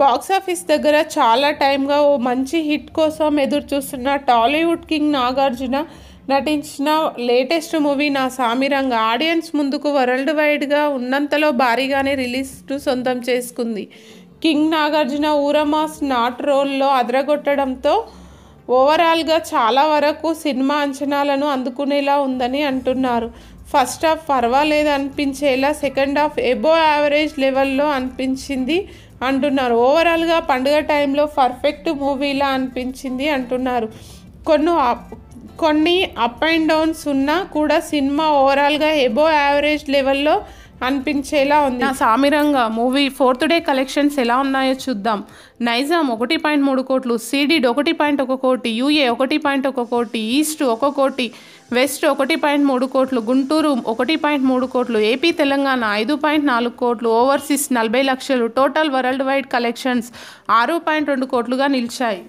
Box office దగ్గర చాలా టైంగా ఓ మంచి హిట్ కోసం ఎదురు చూస్తున్న టాలీవుడ్ కింగ్ నాగార్జున నటించిన లేటెస్ట్ మూవీ నా సామిరంగ ఆడియన్స్ ముందుకు వరల్డ్ వైడ్గా ఉన్నంతలో భారీగానే రిలీజ్ను సొంతం చేసుకుంది. కింగ్ నాగార్జున ఊరమాస్ నాట్ రోల్లో అదరగొట్టడంతో ఓవరాల్గా చాలా వరకు సినిమా అంచనాలను అందుకునేలా ఉందని అంటున్నారు. ఫస్ట్ హాఫ్ పర్వాలేదు అనిపించేలా, సెకండ్ హాఫ్ ఎబో యావరేజ్ లెవెల్లో అనిపించింది అంటున్నారు. ఓవరాల్గా పండుగ టైంలో పర్ఫెక్ట్ మూవీలా అనిపించింది అంటున్నారు. కొన్ని అప్ అండ్ డౌన్స్ ఉన్నా కూడా సినిమా ఓవరాల్గా ఎబో యావరేజ్ లెవెల్లో అనిపించేలా ఉంది. నా Saamiranga movie 4th day collections ఎలా ఉన్నాయో చూద్దాం. నైజాం 1.3 కోట్లు, సీడీడ్ 1.1 కోటి, యూఏ 1.1 కోటి, ఈస్ట్ 1 కోటి, వెస్ట్ 1.3 కోట్లు, గుంటూరు 1.3 కోట్లు, ఏపీ తెలంగాణ 5.4 కోట్లు, ఓవర్సీస్ 40 లక్షలు. టోటల్ వరల్డ్ వైడ్ కలెక్షన్స్ 6.2 కోట్లుగా నిలిచాయి.